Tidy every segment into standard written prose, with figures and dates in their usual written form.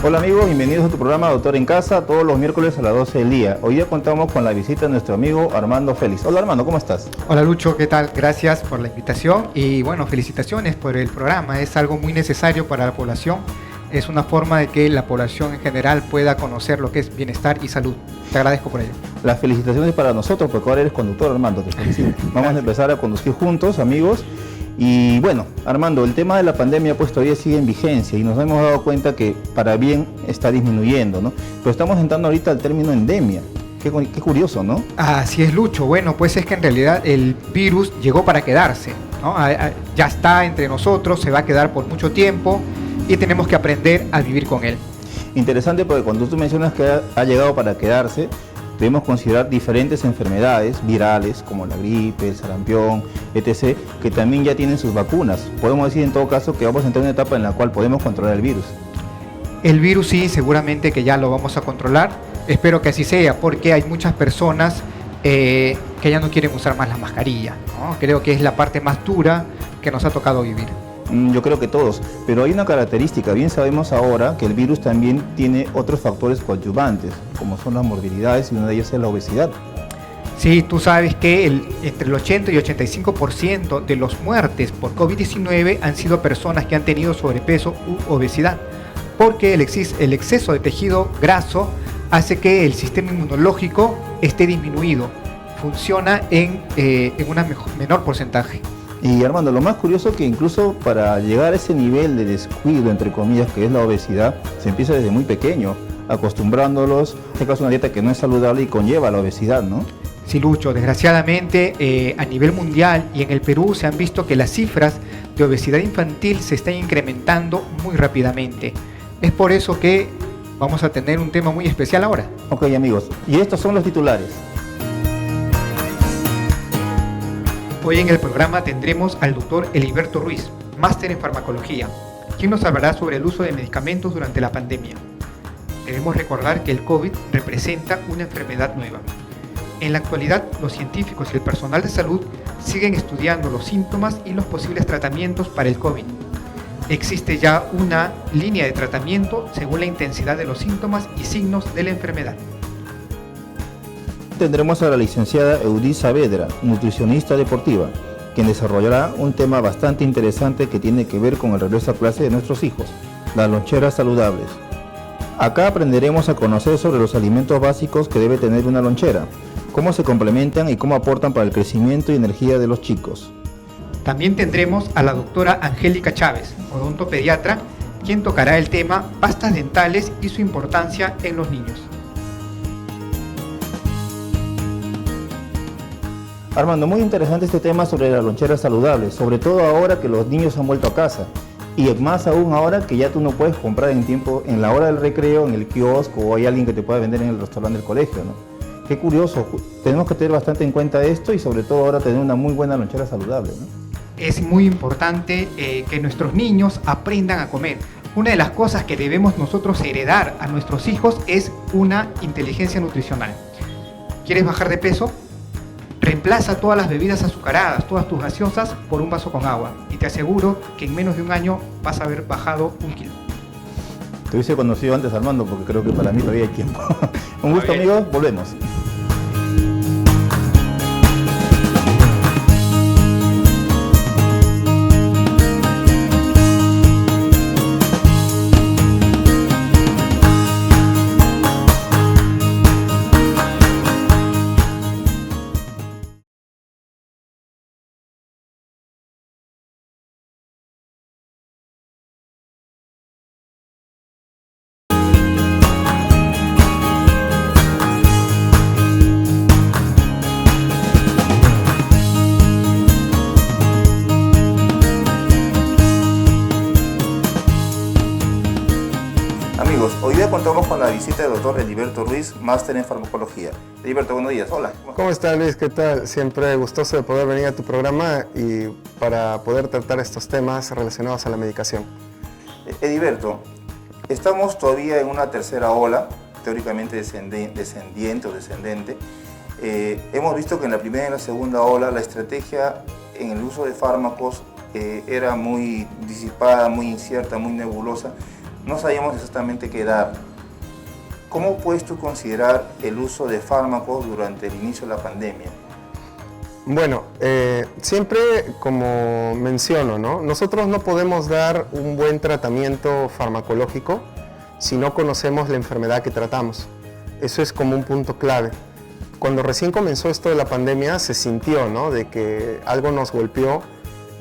Hola amigos, bienvenidos a tu programa Doctor en Casa, todos los miércoles a las 12 del día. Hoy día contamos con la visita de nuestro amigo Armando Félix. Hola Armando, ¿cómo estás? Hola Lucho, ¿qué tal? Gracias por la invitación y bueno, felicitaciones por el programa. Es algo muy necesario para la población. Es una forma de que la población en general pueda conocer lo que es bienestar y salud. Te agradezco por ello. Las felicitaciones para nosotros, porque ahora eres conductor, Armando, te felicito. Vamos a empezar a conducir juntos, amigos. Y bueno, Armando, el tema de la pandemia pues todavía sigue en vigencia y nos hemos dado cuenta que para bien está disminuyendo, ¿no? Pero estamos entrando ahorita al término endemia. Qué curioso, ¿no? Así es, Lucho. Bueno, pues es que en realidad el virus llegó para quedarse, ¿no? Ya está entre nosotros, se va a quedar por mucho tiempo y tenemos que aprender a vivir con él. Interesante porque cuando tú mencionas que ha llegado para quedarse, debemos considerar diferentes enfermedades virales como la gripe, el sarampión, etc., que también ya tienen sus vacunas. Podemos decir en todo caso que vamos a entrar en una etapa en la cual podemos controlar el virus. El virus sí, seguramente que ya lo vamos a controlar. Espero que así sea, porque hay muchas personas que ya no quieren usar más la mascarilla, ¿no? Creo que es la parte más dura que nos ha tocado vivir. Yo creo que todos, pero hay una característica, bien sabemos ahora que el virus también tiene otros factores coadyuvantes, como son las morbilidades y una de ellas es la obesidad. Sí, tú sabes que entre el 80 y 85% de las muertes por COVID-19 han sido personas que han tenido sobrepeso u obesidad, porque el exceso de tejido graso hace que el sistema inmunológico esté disminuido, funciona en un menor porcentaje. Y Armando, lo más curioso es que incluso para llegar a ese nivel de descuido, entre comillas, que es la obesidad, se empieza desde muy pequeño, acostumbrándolos, en este caso una dieta que no es saludable y conlleva la obesidad, ¿no? Sí, Lucho, desgraciadamente a nivel mundial y en el Perú se han visto que las cifras de obesidad infantil se están incrementando muy rápidamente. Es por eso que vamos a tener un tema muy especial ahora. Ok amigos, y estos son los titulares. Hoy en el programa tendremos al doctor Heriberto Ruiz, máster en farmacología, quien nos hablará sobre el uso de medicamentos durante la pandemia. Debemos recordar que el COVID representa una enfermedad nueva. En la actualidad, los científicos y el personal de salud siguen estudiando los síntomas y los posibles tratamientos para el COVID. Existe ya una línea de tratamiento según la intensidad de los síntomas y signos de la enfermedad. Tendremos a la licenciada Eudith Saavedra, nutricionista deportiva, quien desarrollará un tema bastante interesante que tiene que ver con el regreso a clase de nuestros hijos, las loncheras saludables. Acá aprenderemos a conocer sobre los alimentos básicos que debe tener una lonchera, cómo se complementan y cómo aportan para el crecimiento y energía de los chicos. También tendremos a la doctora Angélica Chávez, odontopediatra, quien tocará el tema pastas dentales y su importancia en los niños. Armando, muy interesante este tema sobre las loncheras saludables, sobre todo ahora que los niños han vuelto a casa y más aún ahora que ya tú no puedes comprar en la hora del recreo, en el kiosco o hay alguien que te pueda vender en el restaurante del colegio, ¿no? Qué curioso, tenemos que tener bastante en cuenta esto y sobre todo ahora tener una muy buena lonchera saludable, ¿no? Es muy importante que nuestros niños aprendan a comer. Una de las cosas que debemos nosotros heredar a nuestros hijos es una inteligencia nutricional. ¿Quieres bajar de peso? Reemplaza todas las bebidas azucaradas, todas tus gaseosas por un vaso con agua y te aseguro que en menos de un año vas a haber bajado 1 kilo. Te hubiese conocido antes, Armando, porque creo que para mí todavía hay tiempo. Un gusto, amigos, volvemos. Hoy día contamos con la visita del doctor Heriberto Ruiz, máster en farmacología. Heriberto, buenos días. Hola. ¿Cómo estás, Luis? ¿Qué tal? Siempre gustoso de poder venir a tu programa y para poder tratar estos temas relacionados a la medicación. Heriberto, estamos todavía en una tercera ola, teóricamente descendiente o descendente. Hemos visto que en la primera y en la segunda ola la estrategia en el uso de fármacos era muy disipada, muy incierta, muy nebulosa. no sabíamos exactamente qué dar. ¿Cómo puedes tú considerar el uso de fármacos durante el inicio de la pandemia? Bueno, siempre como menciono, ¿no? Nosotros no podemos dar un buen tratamiento farmacológico si no conocemos la enfermedad que tratamos. Eso es como un punto clave. Cuando recién comenzó esto de la pandemia se sintió, ¿no?, de que algo nos golpeó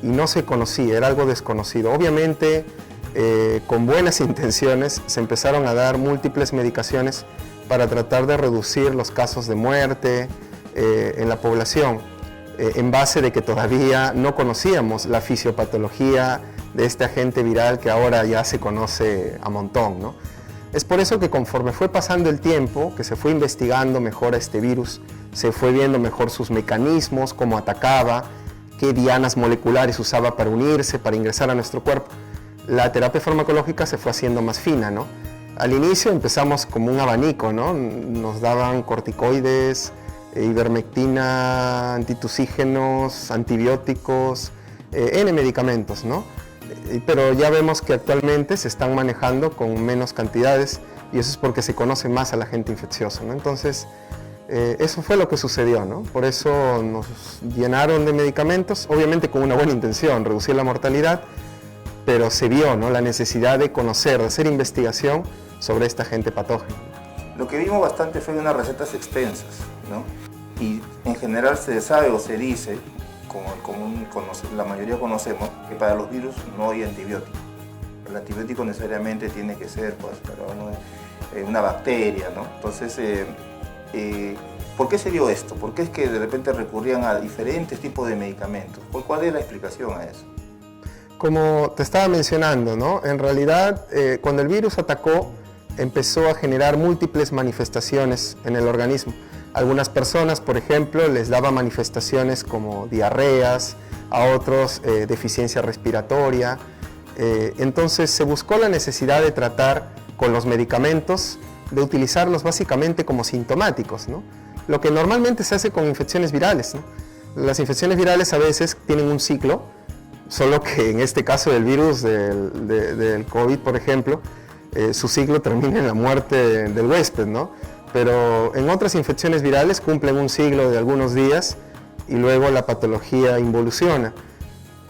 y no se conocía, era algo desconocido. Obviamente, con buenas intenciones se empezaron a dar múltiples medicaciones para tratar de reducir los casos de muerte en la población, en base de que todavía no conocíamos la fisiopatología de este agente viral que ahora ya se conoce a montón, ¿no? Es por eso que conforme fue pasando el tiempo, que se fue investigando mejor a este virus, se fue viendo mejor sus mecanismos, cómo atacaba, qué dianas moleculares usaba para unirse, para ingresar a nuestro cuerpo, la terapia farmacológica se fue haciendo más fina, ¿no? Al inicio empezamos como un abanico, ¿no? Nos daban corticoides, ivermectina, antitusígenos, antibióticos, N medicamentos, ¿no? Pero ya vemos que actualmente se están manejando con menos cantidades y eso es porque se conoce más al agente infeccioso, ¿no? Entonces, eso fue lo que sucedió, ¿no? Por eso nos llenaron de medicamentos, obviamente con una buena intención, reducir la mortalidad, pero se vio, ¿no?, la necesidad de conocer, de hacer investigación sobre este agente patógeno. Lo que vimos bastante fue unas recetas extensas, ¿no? Y en general se sabe o se dice, como la mayoría conocemos, que para los virus no hay antibiótico. El antibiótico necesariamente tiene que ser, pues, para una bacteria, ¿no? Entonces, ¿por qué se dio esto? ¿Por qué es que de repente recurrían a diferentes tipos de medicamentos? ¿Cuál es la explicación a eso? Como te estaba mencionando, ¿no? En realidad, cuando el virus atacó, empezó a generar múltiples manifestaciones en el organismo. Algunas personas, por ejemplo, les daba manifestaciones como diarreas, a otros deficiencia respiratoria. Entonces se buscó la necesidad de tratar con los medicamentos, de utilizarlos básicamente como sintomáticos, ¿no? Lo que normalmente se hace con infecciones virales, ¿no? Las infecciones virales a veces tienen un ciclo, solo que en este caso del virus del COVID, por ejemplo, su ciclo termina en la muerte del huésped, ¿no? Pero en otras infecciones virales cumplen un ciclo de algunos días y luego la patología involuciona.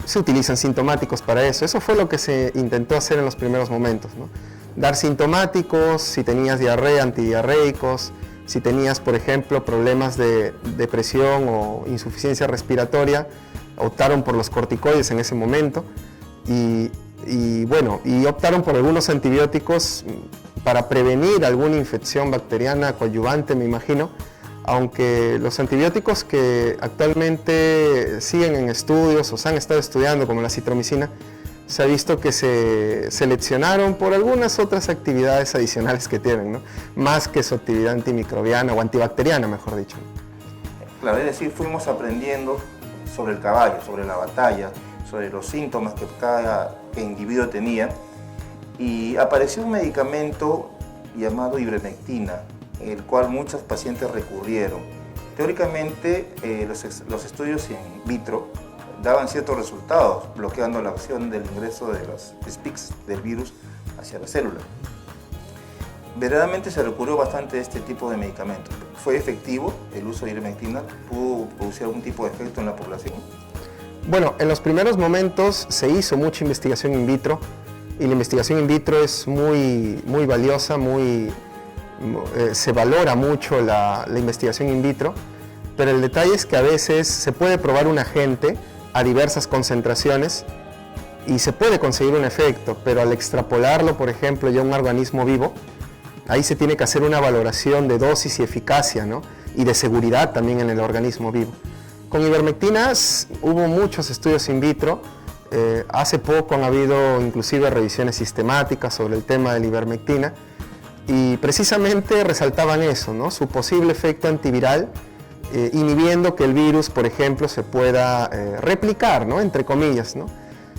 Se utilizan sintomáticos para eso. Eso fue lo que se intentó hacer en los primeros momentos, ¿no? Dar sintomáticos, si tenías diarrea, antidiarreicos, si tenías, por ejemplo, problemas de depresión o insuficiencia respiratoria, optaron por los corticoides en ese momento y optaron por algunos antibióticos para prevenir alguna infección bacteriana coadyuvante, me imagino, aunque los antibióticos que actualmente siguen en estudios o se han estado estudiando, como la citromicina, se ha visto que se seleccionaron por algunas otras actividades adicionales que tienen, ¿no? Más que su actividad antimicrobiana o antibacteriana, mejor dicho. Claro, es decir, fuimos aprendiendo sobre el caballo, sobre la batalla, sobre los síntomas que cada individuo tenía, y apareció un medicamento llamado ivermectina, el cual muchos pacientes recurrieron. Teóricamente, los estudios in vitro daban ciertos resultados, bloqueando la acción del ingreso de los spikes del virus hacia la célula. Verdaderamente se recurrió bastante a este tipo de medicamentos. ¿Fue efectivo el uso de ivermectina? ¿Pudo producir algún tipo de efecto en la población? Bueno, en los primeros momentos se hizo mucha investigación in vitro y la investigación in vitro es muy valiosa, se valora mucho la investigación in vitro, pero el detalle es que a veces se puede probar un agente a diversas concentraciones y se puede conseguir un efecto, pero al extrapolarlo, por ejemplo, ya a un organismo vivo, ahí se tiene que hacer una valoración de dosis y eficacia, ¿no? Y de seguridad también en el organismo vivo. Con ivermectinas hubo muchos estudios in vitro, hace poco han habido inclusive revisiones sistemáticas sobre el tema de la ivermectina y precisamente resaltaban eso, ¿no? Su posible efecto antiviral, inhibiendo que el virus, por ejemplo, se pueda replicar, ¿no? Entre comillas, ¿no?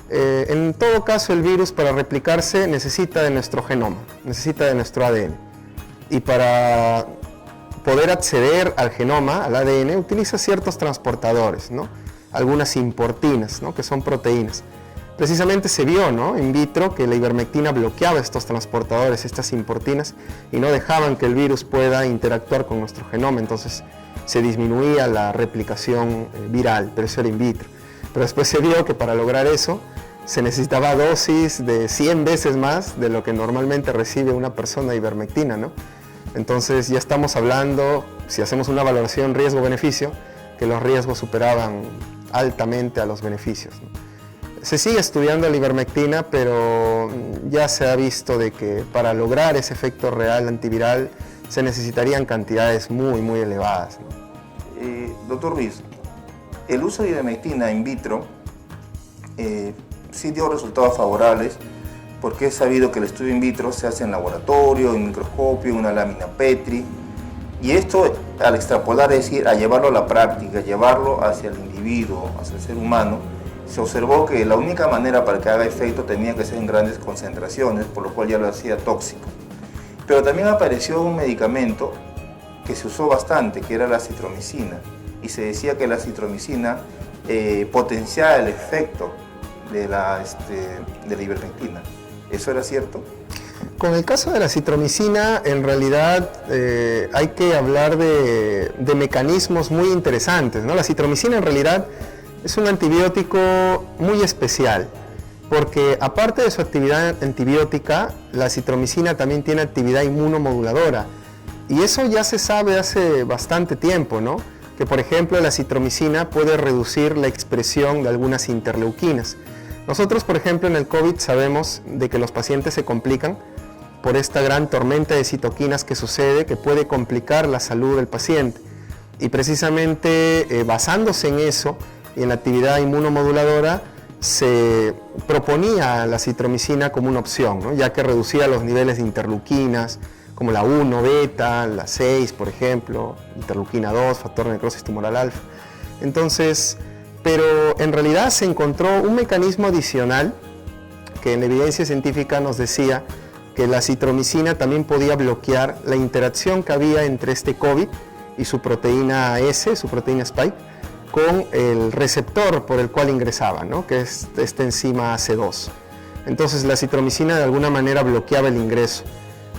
En todo caso, el virus para replicarse necesita de nuestro genoma, necesita de nuestro ADN. Y para poder acceder al genoma, al ADN, utiliza ciertos transportadores, ¿no? Algunas importinas, ¿no?, que son proteínas. precisamente se vio, ¿no?, in vitro, que la ivermectina bloqueaba estos transportadores, estas importinas, y no dejaban que el virus pueda interactuar con nuestro genoma. Entonces se disminuía la replicación viral, pero eso era in vitro. Pero después se vio que para lograr eso se necesitaba dosis de 100 veces más de lo que normalmente recibe una persona de ivermectina, ¿no? Entonces ya estamos hablando, si hacemos una valoración riesgo-beneficio, que los riesgos superaban altamente a los beneficios, ¿no? Se sigue estudiando la ivermectina, pero ya se ha visto de que para lograr ese efecto real antiviral se necesitarían cantidades muy elevadas, ¿no? Doctor Ruiz, el uso de ivermectina in vitro sí dio resultados favorables, porque es sabido que el estudio in vitro se hace en laboratorio, en microscopio, en una lámina Petri, y esto al extrapolar, es decir, a llevarlo a la práctica, llevarlo hacia el individuo, hacia el ser humano, se observó que la única manera para que haga efecto tenía que ser en grandes concentraciones, por lo cual ya lo hacía tóxico. Pero también apareció un medicamento que se usó bastante, que era la acitromicina, y se decía que la acitromicina potenciaba el efecto de la ivermectina. ¿Eso era cierto? Con el caso de la acitromicina, en realidad hay que hablar de mecanismos muy interesantes, ¿no? La acitromicina en realidad es un antibiótico muy especial, porque aparte de su actividad antibiótica, la acitromicina también tiene actividad inmunomoduladora. Y eso ya se sabe hace bastante tiempo, ¿no? Que por ejemplo la acitromicina puede reducir la expresión de algunas interleuquinas. Nosotros, por ejemplo, en el COVID sabemos de que los pacientes se complican por esta gran tormenta de citoquinas que sucede, que puede complicar la salud del paciente. Y precisamente basándose en eso y en la actividad inmunomoduladora, se proponía la acitromicina como una opción, ¿no? Ya que reducía los niveles de interleuquinas, como la 1 beta, la 6, por ejemplo, interleuquina 2, factor de necrosis tumoral alfa. Entonces, pero en realidad se encontró un mecanismo adicional que en la evidencia científica nos decía que la acitromicina también podía bloquear la interacción que había entre este COVID y su proteína S, su proteína spike, con el receptor por el cual ingresaba, ¿no?, que es esta enzima AC2. Entonces la acitromicina de alguna manera bloqueaba el ingreso.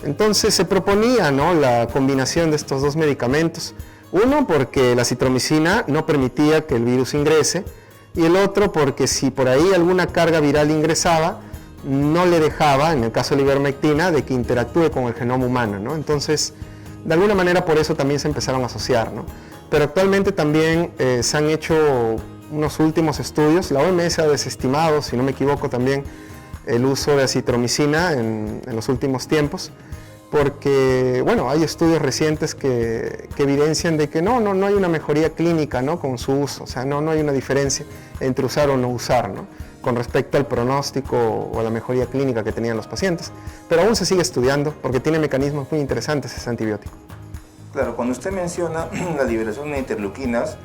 Entonces se proponía, ¿no?, la combinación de estos dos medicamentos. Uno, porque la acitromicina no permitía que el virus ingrese, y el otro porque si por ahí alguna carga viral ingresaba, no le dejaba, en el caso de la ivermectina, de que interactúe con el genoma humano, ¿no? Entonces, de alguna manera por eso también se empezaron a asociar, ¿no? Pero actualmente también se han hecho unos últimos estudios. La OMS ha desestimado, si no me equivoco, también el uso de acitromicina en los últimos tiempos, porque bueno, hay estudios recientes que evidencian de que no hay una mejoría clínica, ¿no?, con su uso. O sea, no hay una diferencia entre usar o no usar, ¿no?, con respecto al pronóstico o a la mejoría clínica que tenían los pacientes. Pero aún se sigue estudiando porque tiene mecanismos muy interesantes ese antibiótico. Claro, cuando usted menciona la liberación de interleuquinas,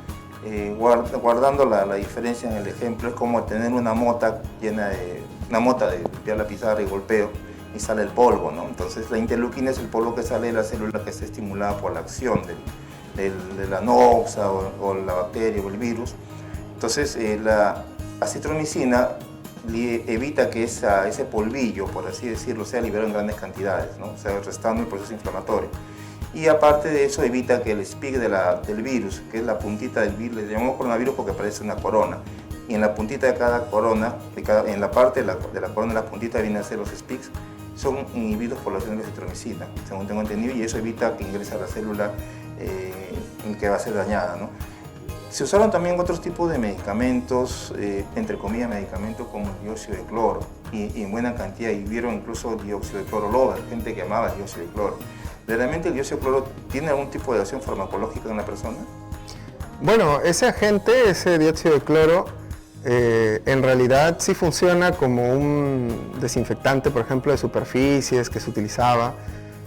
guardando la diferencia en el ejemplo, es como tener una mota llena de limpiar la pizarra y golpeo y sale el polvo, ¿no? Entonces la interleuquina es el polvo que sale de la célula que está estimulada por la acción de la noxa o la bacteria o el virus. Entonces la acitromicina evita que ese polvillo, por así decirlo, sea liberado en grandes cantidades, ¿no? O sea, restando el proceso inflamatorio. Y aparte de eso, evita que el spike del virus, que es la puntita del virus, le llamamos coronavirus porque parece una corona, y en la puntita de cada corona, en la parte de la corona, la puntita vienen a ser los spikes, son inhibidos por la acción de la acitromicina, según tengo entendido, y eso evita que ingrese a la célula que va a ser dañada, ¿no? Se usaron también otros tipos de medicamentos, entre comillas medicamentos como el dióxido de cloro, y en buena cantidad, y vieron incluso dióxido de cloro lover, gente que amaba el dióxido de cloro. ¿Realmente el dióxido de cloro tiene algún tipo de acción farmacológica en la persona? Bueno, ese agente, ese dióxido de cloro, en realidad sí funciona como un desinfectante, por ejemplo, de superficies que se utilizaba,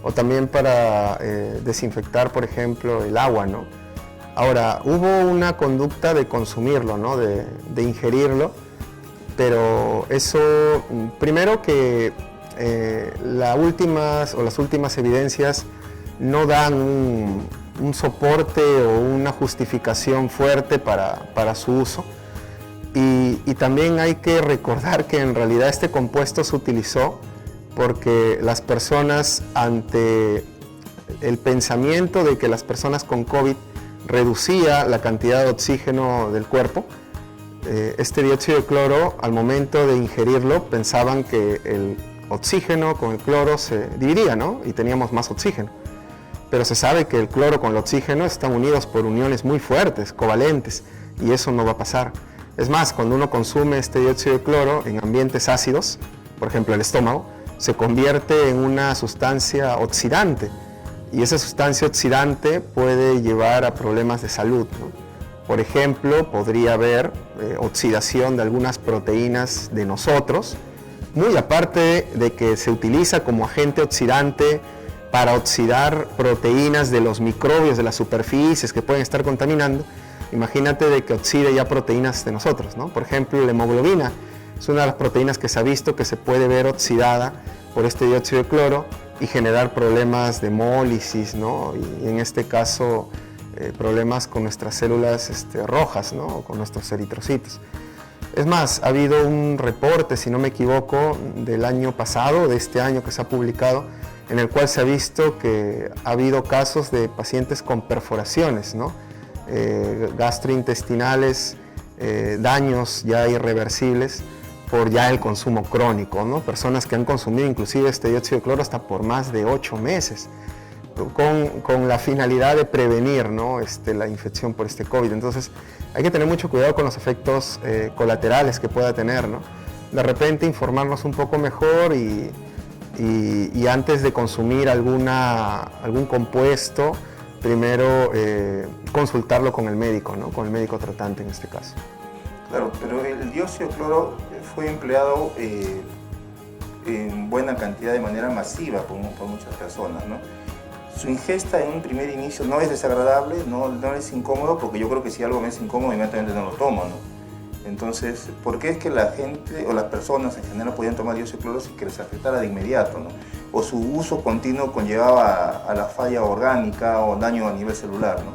o también para desinfectar, por ejemplo, el agua, ¿no? Ahora, hubo una conducta de consumirlo, ¿no?, de ingerirlo, pero eso, primero que las últimas evidencias no dan un soporte o una justificación fuerte para su uso. Y también hay que recordar que en realidad este compuesto se utilizó porque las personas, ante el pensamiento de que las personas con COVID reducía la cantidad de oxígeno del cuerpo, este dióxido de cloro, al momento de ingerirlo, pensaban que el oxígeno con el cloro se dividía, ¿no? Y teníamos más oxígeno. Pero se sabe que el cloro con el oxígeno están unidos por uniones muy fuertes, covalentes, y eso no va a pasar. Es más, cuando uno consume este dióxido de cloro en ambientes ácidos, por ejemplo el estómago, se convierte en una sustancia oxidante, y esa sustancia oxidante puede llevar a problemas de salud, ¿no? Por ejemplo, podría haber oxidación de algunas proteínas de nosotros, muy aparte de que se utiliza como agente oxidante para oxidar proteínas de los microbios de las superficies que pueden estar contaminando. Imagínate de que oxide ya proteínas de nosotros, ¿no? Por ejemplo, la hemoglobina es una de las proteínas que se ha visto que se puede ver oxidada por este dióxido de cloro y generar problemas de hemólisis, ¿no? Y en este caso, problemas con nuestras células rojas, ¿no? O con nuestros eritrocitos. Es más, ha habido un reporte, si no me equivoco, del año pasado, de este año que se ha publicado, en el cual se ha visto que ha habido casos de pacientes con perforaciones, ¿no? Gastrointestinales, daños ya irreversibles por ya el consumo crónico, ¿no? Personas que han consumido inclusive este dióxido de cloro hasta por más de 8 meses, con la finalidad de prevenir, ¿no? La infección por este COVID. Entonces hay que tener mucho cuidado con los efectos colaterales que pueda tener, ¿no? De repente informarnos un poco mejor y antes de consumir algún compuesto, primero consultarlo con el médico, ¿no? Con el médico tratante en este caso. Claro, pero el dióxido de cloro fue empleado en buena cantidad, de manera masiva por muchas personas, ¿no? Su ingesta en un primer inicio no es desagradable, no es incómodo, porque yo creo que si algo me es incómodo inmediatamente no lo tomo, ¿no? Entonces, ¿por qué es que la gente o las personas en general podían tomar dióxido de cloro sin que les afectara de inmediato, ¿no? O su uso continuo conllevaba a la falla orgánica o daño a nivel celular, ¿no?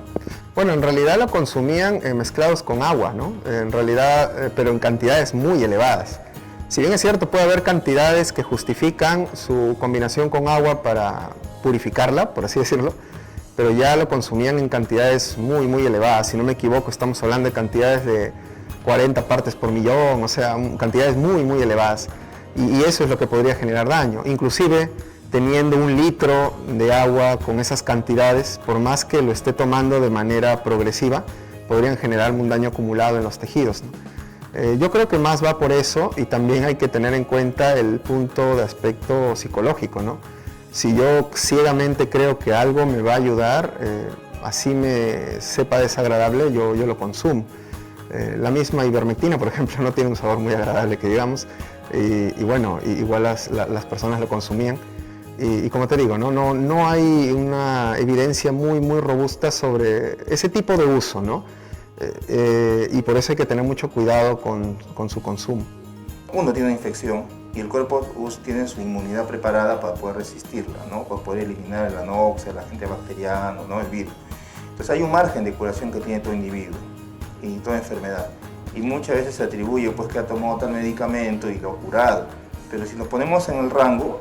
Bueno, en realidad lo consumían mezclados con agua, ¿no? En realidad, pero en cantidades muy elevadas. Si bien es cierto, puede haber cantidades que justifican su combinación con agua para purificarla, por así decirlo, pero ya lo consumían en cantidades muy, muy elevadas. Si no me equivoco, estamos hablando de cantidades de 40 partes por millón, o sea, cantidades muy, muy elevadas. Y eso es lo que podría generar daño. Inclusive, teniendo 1 litro de agua con esas cantidades, por más que lo esté tomando de manera progresiva, podrían generar un daño acumulado en los tejidos, ¿no? Yo creo que más va por eso, y también hay que tener en cuenta el punto de aspecto psicológico, ¿no? Si yo ciegamente creo que algo me va a ayudar, así me sepa desagradable, yo lo consumo. La misma ivermectina, por ejemplo, no tiene un sabor muy agradable, que digamos, y bueno, igual las personas lo consumían. Y como te digo, no hay una evidencia muy, muy robusta sobre ese tipo de uso, ¿no? Y por eso hay que tener mucho cuidado con su consumo. Uno tiene una infección y el cuerpo tiene su inmunidad preparada para poder resistirla, ¿no? Para poder eliminar el anoxia, el agente bacteriano, ¿no? El virus. Entonces hay un margen de curación que tiene todo individuo y toda enfermedad. Y muchas veces se atribuye pues, que ha tomado tal medicamento y lo ha curado. Pero si nos ponemos en el rango,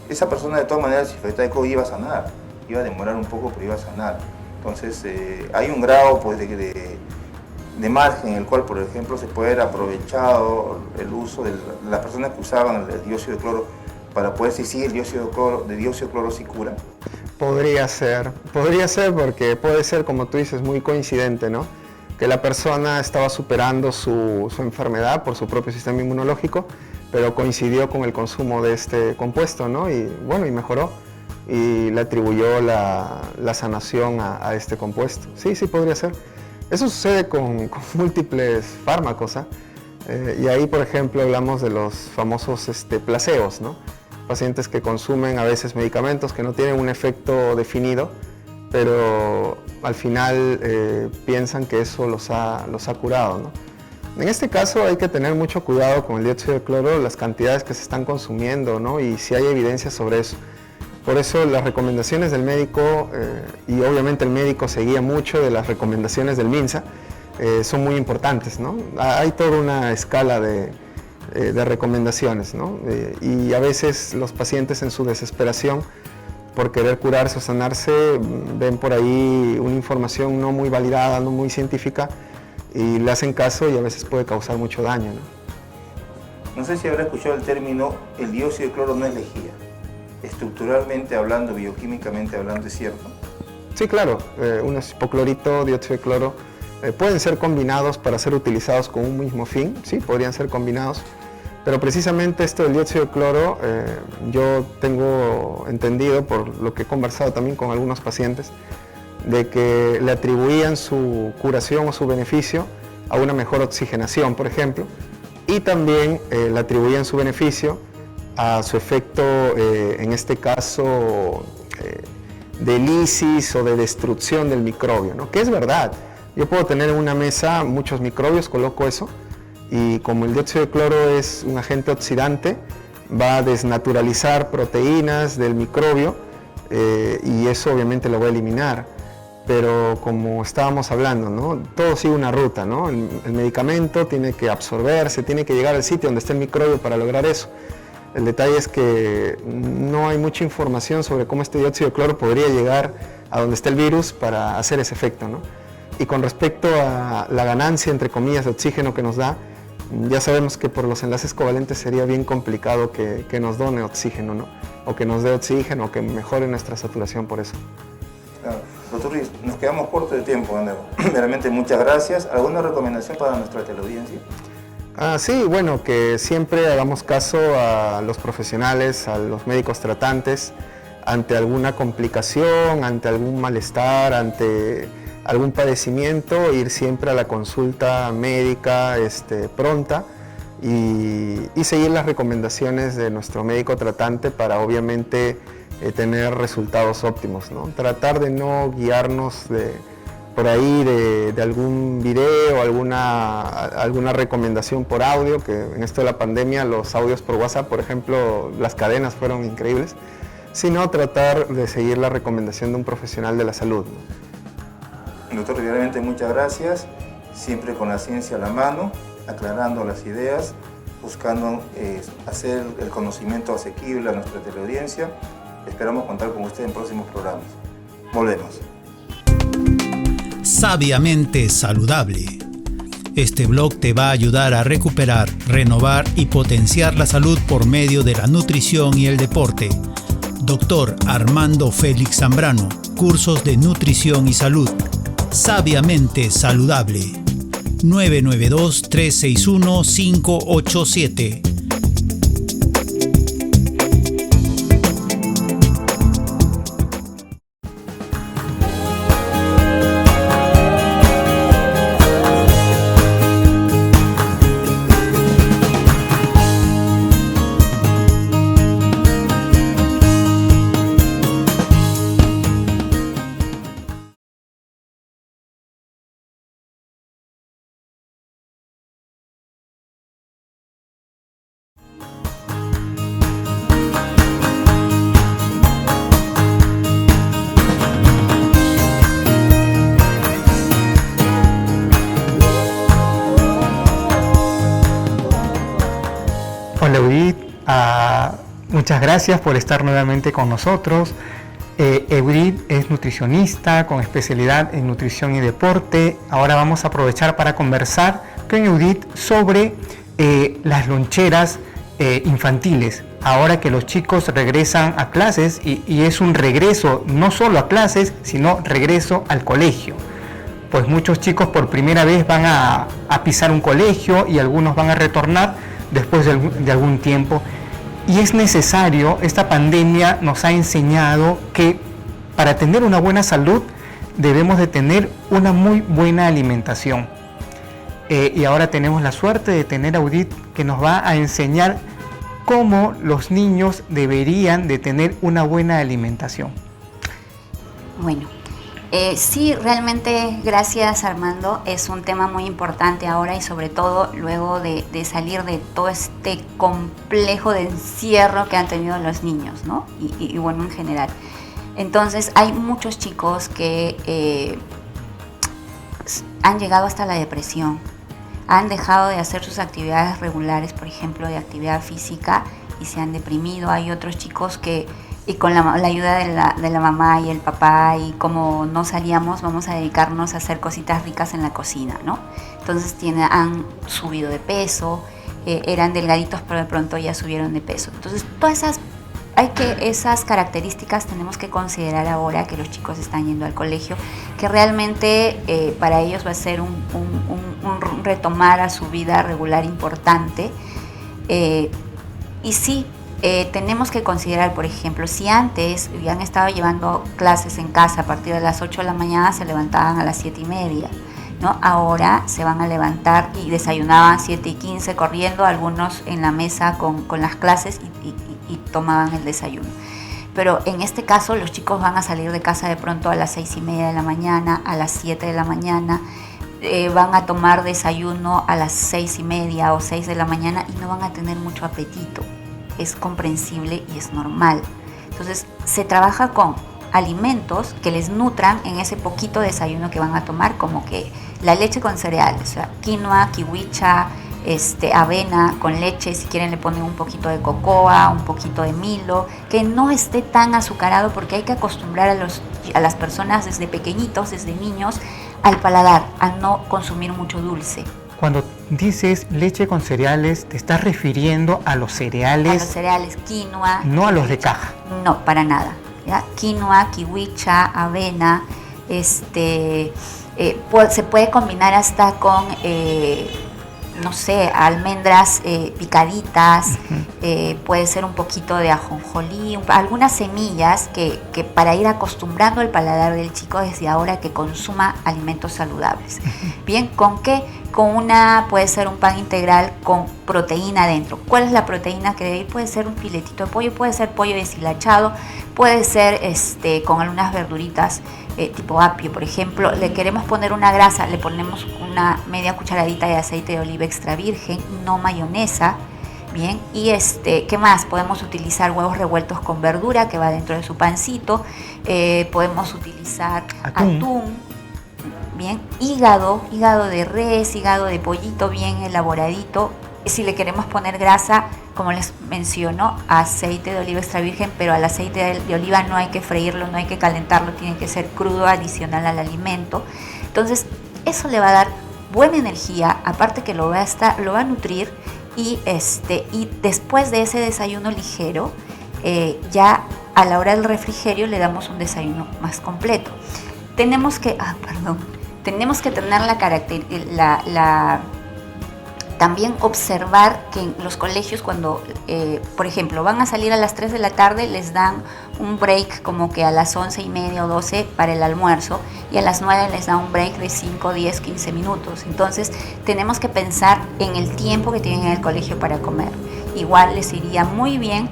esa persona de todas maneras, si infectada de COVID, iba a sanar. Iba a demorar un poco, pero iba a sanar. Entonces hay un grado pues, de margen en el cual, por ejemplo, se puede haber aprovechado el uso de las personas que usaban el dióxido de cloro para poder decir si el dióxido de cloro sí cura. Podría ser porque puede ser, como tú dices, muy coincidente, ¿no? Que la persona estaba superando su enfermedad por su propio sistema inmunológico, pero coincidió con el consumo de este compuesto, ¿no? Y bueno, y mejoró, y le atribuyó la sanación a este compuesto. Sí, podría ser. Eso sucede con múltiples fármacos, ¿eh? Y ahí, por ejemplo, hablamos de los famosos placebos, ¿no? Pacientes que consumen a veces medicamentos que no tienen un efecto definido, pero al final piensan que eso los ha curado, ¿no? En este caso hay que tener mucho cuidado con el dióxido de cloro, las cantidades que se están consumiendo, ¿no? Y si hay evidencia sobre eso. Por eso las recomendaciones del médico, y obviamente el médico seguía mucho de las recomendaciones del MINSA, son muy importantes, ¿no? Hay toda una escala de recomendaciones, ¿no? Y a veces los pacientes en su desesperación por querer curarse o sanarse ven por ahí una información no muy validada, no muy científica y le hacen caso y a veces puede causar mucho daño, ¿no? No sé si habrá escuchado el término, el dióxido de cloro no es lejía. Estructuralmente hablando, bioquímicamente hablando, ¿es cierto? Sí, claro. Un hipoclorito, dióxido de cloro, pueden ser combinados para ser utilizados con un mismo fin, sí, podrían ser combinados. Pero precisamente esto del dióxido de cloro, yo tengo entendido, por lo que he conversado también con algunos pacientes, de que le atribuían su curación o su beneficio a una mejor oxigenación, por ejemplo, y también le atribuían su beneficio a su efecto, en este caso, de lisis o de destrucción del microbio, ¿no? Que es verdad. Yo puedo tener en una mesa muchos microbios, coloco eso, y como el dióxido de cloro es un agente oxidante, va a desnaturalizar proteínas del microbio y eso obviamente lo va a eliminar. Pero como estábamos hablando, ¿no? Todo sigue una ruta, ¿no? El medicamento tiene que absorberse, tiene que llegar al sitio donde está el microbio para lograr eso. El detalle es que no hay mucha información sobre cómo este dióxido de cloro podría llegar a donde está el virus para hacer ese efecto, ¿no? Y con respecto a la ganancia, entre comillas, de oxígeno que nos da, ya sabemos que por los enlaces covalentes sería bien complicado que nos done oxígeno, ¿no? O que nos dé oxígeno, o que mejore nuestra saturación por eso. Claro. Doctor Ruiz, nos quedamos cortos de tiempo, de nuevo. Realmente muchas gracias. ¿Alguna recomendación para nuestra teleaudiencia? Sí, bueno, que siempre hagamos caso a los profesionales, a los médicos tratantes, ante alguna complicación, ante algún malestar, ante algún padecimiento, ir siempre a la consulta médica pronta y seguir las recomendaciones de nuestro médico tratante para obviamente tener resultados óptimos, ¿no? Tratar de no guiarnos por ahí de algún video, alguna recomendación por audio, que en esto de la pandemia los audios por WhatsApp, por ejemplo, las cadenas fueron increíbles, sino tratar de seguir la recomendación de un profesional de la salud, ¿no? Doctor, realmente muchas gracias, siempre con la ciencia a la mano, aclarando las ideas, buscando hacer el conocimiento asequible a nuestra teleaudiencia. Esperamos contar con usted en próximos programas. Volvemos. Sabiamente Saludable. Este blog te va a ayudar a recuperar, renovar y potenciar la salud por medio de la nutrición y el deporte. Doctor Armando Félix Zambrano, cursos de nutrición y salud. Sabiamente Saludable. 992-361-587. Hola Eudith, muchas gracias por estar nuevamente con nosotros. Eudith es nutricionista con especialidad en nutrición y deporte. Ahora vamos a aprovechar para conversar con Eudith sobre las loncheras infantiles. Ahora que los chicos regresan a clases y es un regreso no solo a clases, sino regreso al colegio. Pues muchos chicos por primera vez van a pisar un colegio y algunos van a retornar después de algún tiempo, y es necesario, esta pandemia nos ha enseñado que para tener una buena salud debemos de tener una muy buena alimentación, y ahora tenemos la suerte de tener a Eudith que nos va a enseñar cómo los niños deberían de tener una buena alimentación. Bueno, sí, realmente, gracias Armando, es un tema muy importante ahora y sobre todo luego de salir de todo este complejo de encierro que han tenido los niños, ¿no? Y bueno, en general. Entonces, hay muchos chicos que han llegado hasta la depresión, han dejado de hacer sus actividades regulares, por ejemplo, de actividad física, y se han deprimido. Hay otros chicos que, y con la ayuda de la mamá y el papá, y como no salíamos, vamos a dedicarnos a hacer cositas ricas en la cocina, ¿no? Entonces han subido de peso, eran delgaditos, pero de pronto ya subieron de peso. Entonces, todas esas características tenemos que considerar ahora que los chicos están yendo al colegio, que realmente para ellos va a ser un retomar a su vida regular importante. Y sí, tenemos que considerar, por ejemplo, si antes habían estado llevando clases en casa a partir de las 8 de la mañana, se levantaban a las 7:30, ¿no? Ahora se van a levantar y desayunaban 7:15 corriendo, algunos en la mesa con las clases y tomaban el desayuno. Pero en este caso los chicos van a salir de casa de pronto a las 6:30 de la mañana, a las 7 de la mañana, van a tomar desayuno a las 6:30 o 6 de la mañana y no van a tener mucho apetito. Es comprensible y es normal. Entonces se trabaja con alimentos que les nutran en ese poquito desayuno que van a tomar, como que la leche con cereales, o sea, quinoa, kiwicha, avena con leche, si quieren le ponen un poquito de cocoa, un poquito de Milo, que no esté tan azucarado, porque hay que acostumbrar a las personas desde pequeñitos, desde niños, al paladar, a no consumir mucho dulce. Cuando dices leche con cereales, ¿te estás refiriendo a los cereales? A los cereales, quinoa. No a los de caja. No, para nada. ¿Ya? Quinoa, kiwicha, avena, se puede combinar hasta con, no sé, almendras picaditas, puede ser un poquito de ajonjolí, algunas semillas que para ir acostumbrando el paladar del chico desde ahora que consuma alimentos saludables. Bien, ¿con qué? Puede ser un pan integral con proteína dentro. ¿Cuál es la proteína que debe ir? Puede ser un filetito de pollo, puede ser pollo deshilachado, puede ser con algunas verduritas tipo apio, por ejemplo. Le queremos poner una grasa, le ponemos una media cucharadita de aceite de oliva extra virgen, no mayonesa. Bien, y ¿qué más? Podemos utilizar huevos revueltos con verdura que va dentro de su pancito, podemos utilizar atún. Bien, hígado de res, hígado de pollito bien elaboradito. Si le queremos poner grasa, como les menciono, aceite de oliva extra virgen, pero al aceite de oliva no hay que freírlo, no hay que calentarlo, tiene que ser crudo, adicional al alimento. Entonces, eso le va a dar buena energía, aparte que lo va a nutrir, y después de ese desayuno ligero, ya a la hora del refrigerio le damos un desayuno más completo. Tenemos que tener también observar que en los colegios cuando, por ejemplo, van a salir a las 3 de la tarde, les dan un break como que a las 11:30 o 12 para el almuerzo, y a las 9 les dan un break de 5, 10, 15 minutos. Entonces tenemos que pensar en el tiempo que tienen en el colegio para comer. Igual les iría muy bien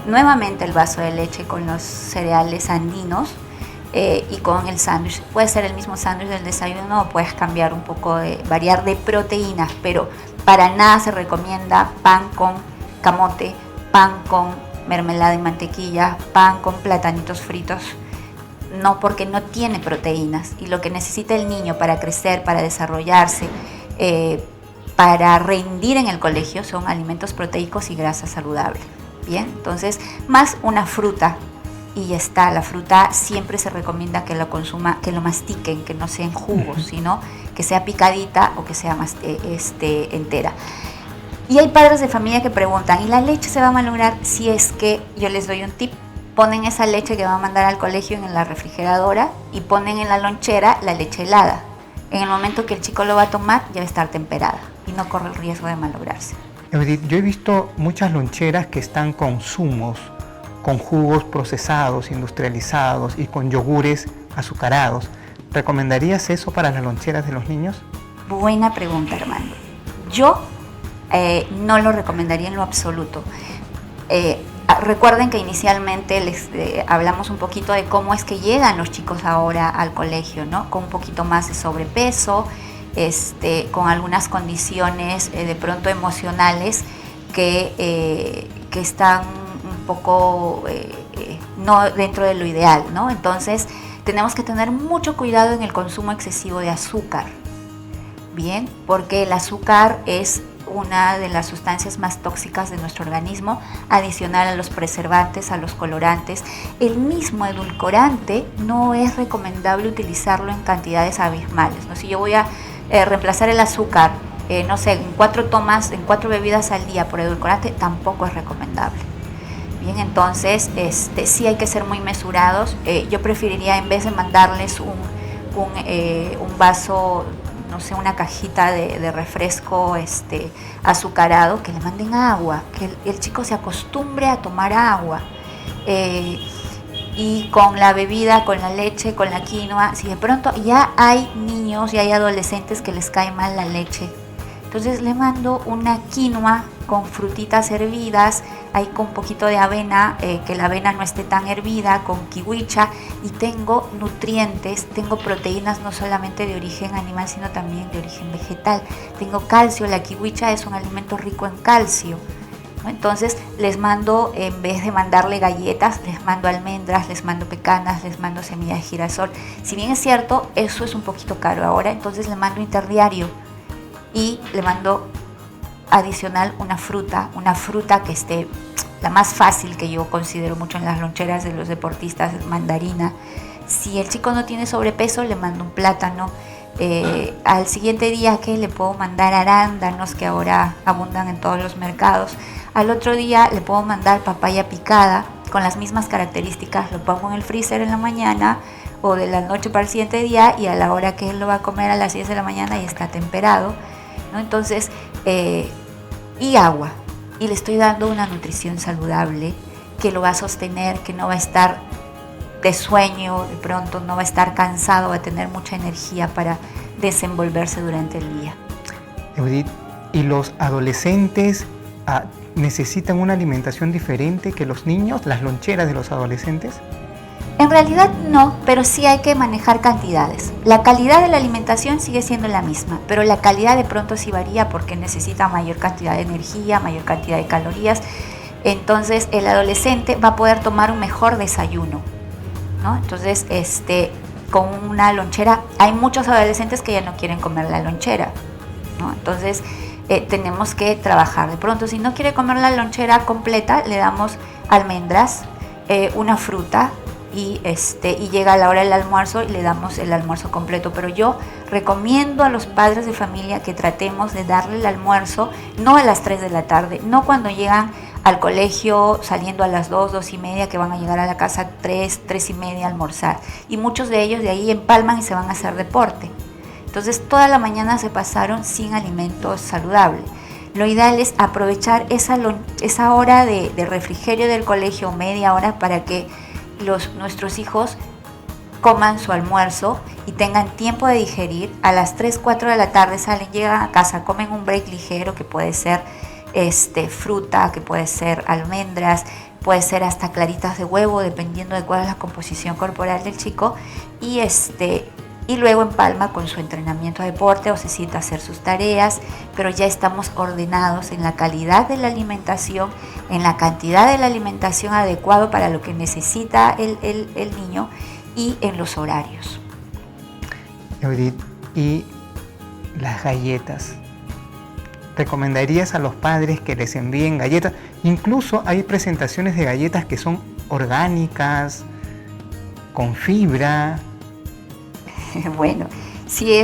nuevamente el vaso de leche con los cereales andinos, y con el sándwich. Puede ser el mismo sándwich del desayuno, o puedes cambiar un poco, variar de proteínas, pero para nada se recomienda pan con camote, pan con mermelada y mantequilla, pan con platanitos fritos. No, porque no tiene proteínas, y lo que necesita el niño para crecer, para desarrollarse, para rendir en el colegio, son alimentos proteicos y grasa saludable. Bien, entonces más una fruta. Y ya está. La fruta siempre se recomienda que lo mastiquen, que no sea en jugos, sino que sea picadita o que sea más entera. Y hay padres de familia que preguntan, ¿y la leche se va a malograr? Si es que yo les doy un tip: ponen esa leche que van a mandar al colegio en la refrigeradora y ponen en la lonchera la leche helada. En el momento que el chico lo va a tomar, ya va a estar temperada y no corre el riesgo de malograrse. Edith, yo he visto muchas loncheras que están con zumos, con jugos procesados, industrializados y con yogures azucarados. ¿Recomendarías eso para las loncheras de los niños? Buena pregunta, Armando. Yo no lo recomendaría en lo absoluto. Recuerden que inicialmente les hablamos un poquito de cómo es que llegan los chicos ahora al colegio, ¿no? Con un poquito más de sobrepeso, con algunas condiciones de pronto emocionales que están un poco no dentro de lo ideal, ¿no? Entonces tenemos que tener mucho cuidado en el consumo excesivo de azúcar. Bien, porque el azúcar es una de las sustancias más tóxicas de nuestro organismo, adicional a los preservantes, a los colorantes. El mismo edulcorante no es recomendable utilizarlo en cantidades abismales, ¿no? Si yo voy a reemplazar el azúcar, no sé, en 4 bebidas al día por edulcorante, tampoco es recomendable. Bien, entonces sí hay que ser muy mesurados. Yo preferiría, en vez de mandarles un vaso, no sé, una cajita de refresco azucarado, que le manden agua, que el chico se acostumbre a tomar agua. Y con la bebida, con la leche, con la quinoa, si de pronto ya hay niños y hay adolescentes que les cae mal la leche, entonces le mando una quinoa con frutitas hervidas, ahí con un poquito de avena, que la avena no esté tan hervida, con kiwicha, y tengo nutrientes, tengo proteínas no solamente de origen animal, sino también de origen vegetal. Tengo calcio, la kiwicha es un alimento rico en calcio, ¿no? Entonces les mando, en vez de mandarle galletas, les mando almendras, les mando pecanas, les mando semillas de girasol. Si bien es cierto, eso es un poquito caro ahora, entonces le mando interdiario y le mando adicional una fruta que esté, la más fácil que yo considero mucho en las loncheras de los deportistas, es mandarina. Si el chico no tiene sobrepeso, le mando un plátano. Al siguiente día, que le puedo mandar arándanos, que ahora abundan en todos los mercados. Al otro día le puedo mandar papaya picada con las mismas características. Lo pongo en el freezer en la mañana o de la noche para el siguiente día, y a la hora que él lo va a comer, a las 10 de la mañana, ya está temperado, ¿no? Entonces, y agua, y le estoy dando una nutrición saludable que lo va a sostener, que no va a estar de sueño, de pronto no va a estar cansado, va a tener mucha energía para desenvolverse durante el día. Judith, ¿y los adolescentes necesitan una alimentación diferente que los niños, las loncheras de los adolescentes? En realidad no, pero sí hay que manejar cantidades. La calidad de la alimentación sigue siendo la misma, pero la calidad de pronto sí varía porque necesita mayor cantidad de energía, mayor cantidad de calorías. Entonces el adolescente va a poder tomar un mejor desayuno, ¿no? Entonces, con una lonchera, hay muchos adolescentes que ya no quieren comer la lonchera, ¿no? Entonces tenemos que trabajar. De pronto, si no quiere comer la lonchera completa, le damos almendras, una fruta, y llega a la hora del almuerzo y le damos el almuerzo completo. Pero yo recomiendo a los padres de familia que tratemos de darle el almuerzo no a las 3 de la tarde, no cuando llegan al colegio saliendo a las 2, 2:30, que van a llegar a la casa 3, 3:30 a almorzar. Y muchos de ellos de ahí empalman y se van a hacer deporte. Entonces toda la mañana se pasaron sin alimentos saludables. Lo ideal es aprovechar esa hora de refrigerio del colegio, media hora, para que nuestros hijos coman su almuerzo y tengan tiempo de digerir. A las 3, 4 de la tarde salen, llegan a casa, comen un break ligero, que puede ser fruta, que puede ser almendras, puede ser hasta claritas de huevo, dependiendo de cuál es la composición corporal del chico, y luego empalma con su entrenamiento de deporte o se sienta a hacer sus tareas, pero ya estamos ordenados en la calidad de la alimentación, en la cantidad de la alimentación adecuado para lo que necesita el niño y en los horarios. Judith, ¿y las galletas? ¿Recomendarías a los padres que les envíen galletas? Incluso hay presentaciones de galletas que son orgánicas, con fibra. Bueno, sí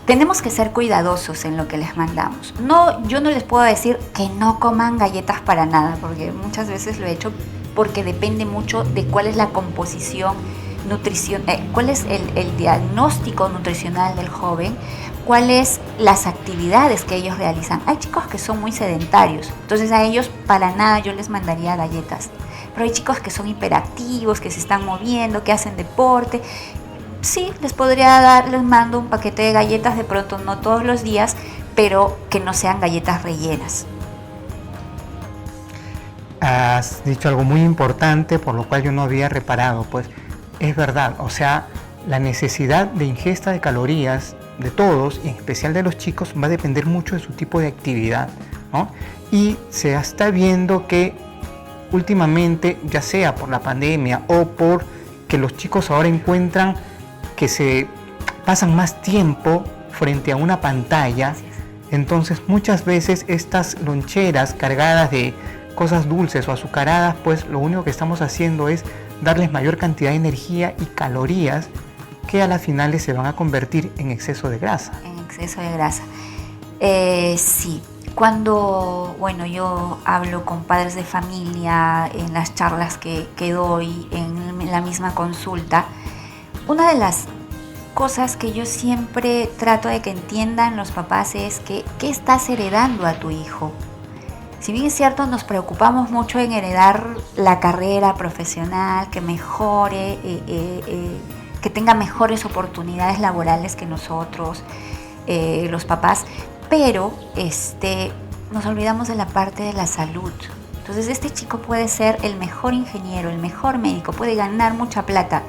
tenemos que ser cuidadosos en lo que les mandamos. No, yo no les puedo decir que no coman galletas para nada, porque muchas veces lo he hecho, porque depende mucho de cuál es la composición cuál es el diagnóstico nutricional del joven, cuáles las actividades que ellos realizan. Hay chicos que son muy sedentarios, entonces a ellos para nada yo les mandaría galletas. Pero hay chicos que son hiperactivos, que se están moviendo, que hacen deporte. Sí, les mando un paquete de galletas, de pronto no todos los días, pero que no sean galletas rellenas. Has dicho algo muy importante, por lo cual yo no había reparado, pues es verdad, o sea, la necesidad de ingesta de calorías de todos, y en especial de los chicos, va a depender mucho de su tipo de actividad, ¿no? Y se está viendo que últimamente, ya sea por la pandemia o por que los chicos ahora encuentran que se pasan más tiempo frente a una pantalla. Entonces muchas veces estas loncheras cargadas de cosas dulces o azucaradas, pues lo único que estamos haciendo es darles mayor cantidad de energía y calorías que a las finales se van a convertir en exceso de grasa. En exceso de grasa. Sí, cuando yo hablo con padres de familia, en las charlas que doy, en la misma consulta, una de las cosas que yo siempre trato de que entiendan los papás es que ¿qué estás heredando a tu hijo? Si bien es cierto, nos preocupamos mucho en heredar la carrera profesional, que mejore, que tenga mejores oportunidades laborales que nosotros, los papás, pero nos olvidamos de la parte de la salud. Entonces este chico puede ser el mejor ingeniero, el mejor médico, puede ganar mucha plata,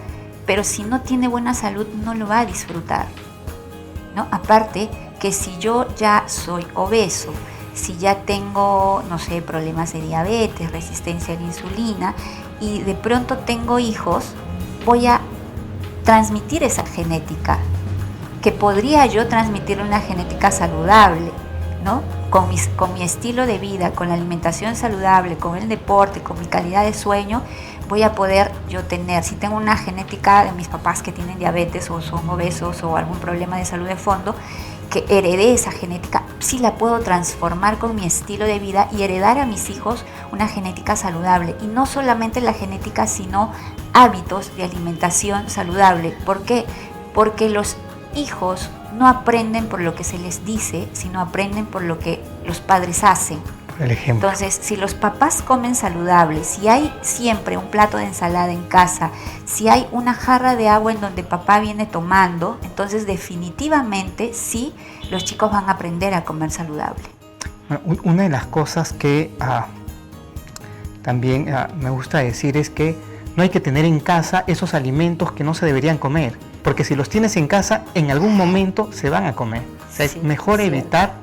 pero si no tiene buena salud no lo va a disfrutar, ¿no? Aparte que si yo ya soy obeso, si ya tengo, no sé, problemas de diabetes, resistencia a la insulina y de pronto tengo hijos, voy a transmitir esa genética, que podría yo transmitir una genética saludable, ¿no? Con mi estilo de vida, con la alimentación saludable, con el deporte, con mi calidad de sueño, voy a poder yo tener, si tengo una genética de mis papás que tienen diabetes o son obesos o algún problema de salud de fondo, que heredé esa genética, sí la puedo transformar con mi estilo de vida y heredar a mis hijos una genética saludable. Y no solamente la genética, sino hábitos de alimentación saludable. ¿Por qué? Porque los hijos no aprenden por lo que se les dice, sino aprenden por lo que los padres hacen. Por el ejemplo. Entonces, si los papás comen saludable, si hay siempre un plato de ensalada en casa, si hay una jarra de agua en donde papá viene tomando, entonces definitivamente sí, los chicos van a aprender a comer saludable. Bueno, una de las cosas que también me gusta decir es que no hay que tener en casa esos alimentos que no se deberían comer, porque si los tienes en casa, en algún momento se van a comer. O sea, Sí, es mejor cierto. evitar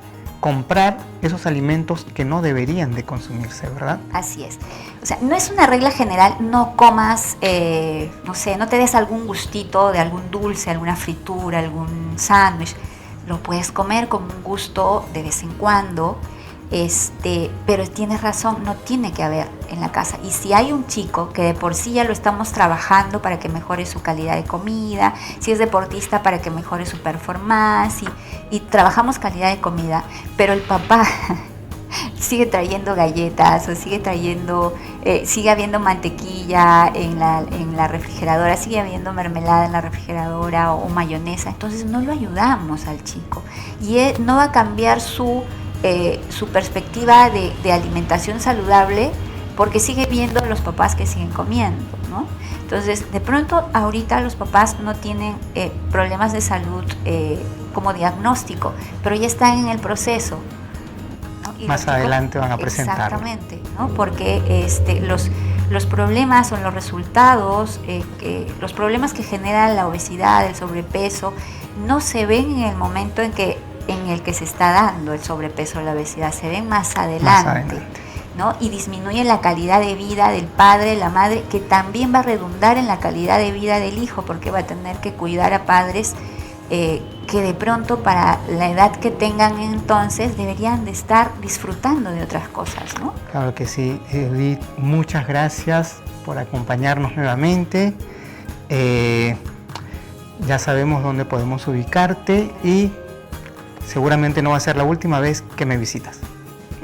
comprar esos alimentos que no deberían de consumirse, ¿verdad? Así es. O sea, no es una regla general, no comas, no sé, no te des algún gustito de algún dulce, alguna fritura, algún sándwich. Lo puedes comer con un gusto de vez en cuando, pero tienes razón, no tiene que haber en la casa. Y si hay un chico que de por sí ya lo estamos trabajando para que mejore su calidad de comida, si es deportista para que mejore su performance, y trabajamos calidad de comida, pero el papá sigue trayendo galletas o sigue habiendo mantequilla en la refrigeradora, sigue habiendo mermelada en la refrigeradora o mayonesa, entonces no lo ayudamos al chico y él no va a cambiar su perspectiva de alimentación saludable porque sigue viendo a los papás que siguen comiendo, ¿no? Entonces, de pronto, ahorita los papás no tienen problemas de salud como diagnóstico, pero ya están en el proceso, ¿no? Y Más adelante van a presentarlo. Exactamente, ¿no? Porque los problemas o los resultados, los problemas que genera la obesidad, el sobrepeso, no se ven en el momento en el que se está dando el sobrepeso o la obesidad, se ven más adelante. ¿No? Y disminuye la calidad de vida del padre, de la madre, que también va a redundar en la calidad de vida del hijo, porque va a tener que cuidar a padres que de pronto para la edad que tengan entonces deberían de estar disfrutando de otras cosas, ¿no? Claro que sí, Edith, muchas gracias por acompañarnos nuevamente. Ya sabemos dónde podemos ubicarte y seguramente no va a ser la última vez que me visitas.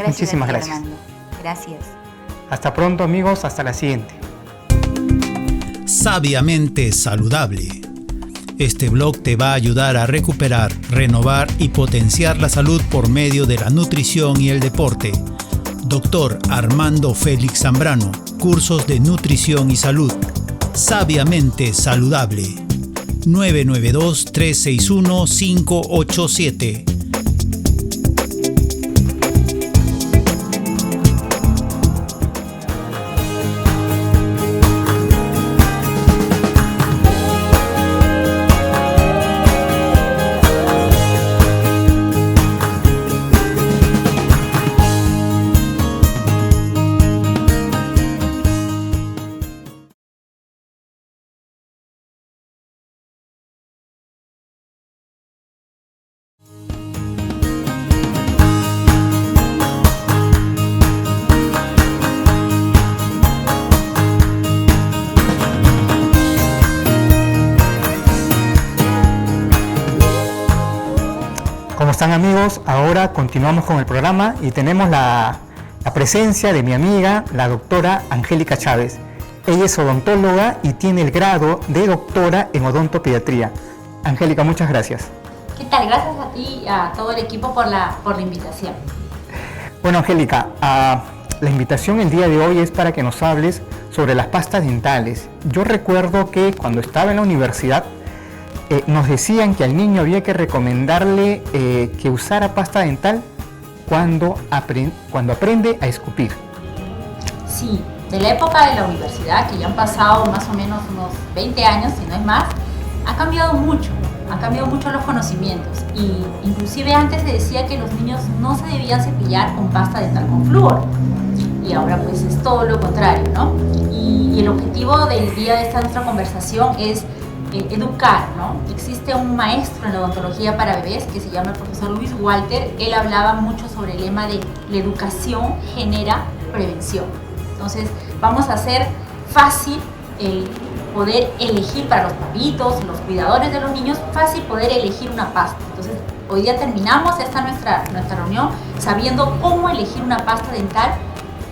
Muchísimas gracias. Armando. Gracias. Hasta pronto, amigos, hasta la siguiente. Sabiamente Saludable. Este blog te va a ayudar a recuperar, renovar y potenciar la salud por medio de la nutrición y el deporte. Dr. Armando Félix Zambrano, cursos de nutrición y salud. Sabiamente Saludable. 992-361-587. están, amigos? Ahora continuamos con el programa y tenemos la presencia de mi amiga, la doctora Angélica Chávez. Ella es odontóloga y tiene el grado de doctora en odontopediatría. Angélica, muchas gracias. ¿Qué tal? Gracias a ti y a todo el equipo por la invitación. Bueno, Angélica, la invitación el día de hoy es para que nos hables sobre las pastas dentales. Yo recuerdo que cuando estaba en la universidad nos decían que al niño había que recomendarle que usara pasta dental cuando aprende a escupir. Sí, de la época de la universidad, que ya han pasado más o menos unos 20 años, si no es más, han cambiado mucho los conocimientos. Y inclusive antes se decía que los niños no se debían cepillar con pasta dental con flúor. Y ahora pues es todo lo contrario, ¿no? Y el objetivo del día de esta nuestra conversación es educar, ¿no? Existe un maestro en la odontología para bebés que se llama el profesor Luis Walter. Él hablaba mucho sobre el lema de la educación genera prevención. Entonces vamos a hacer fácil el poder elegir para los papitos, los cuidadores de los niños, fácil poder elegir una pasta. Entonces hoy día terminamos nuestra reunión sabiendo cómo elegir una pasta dental,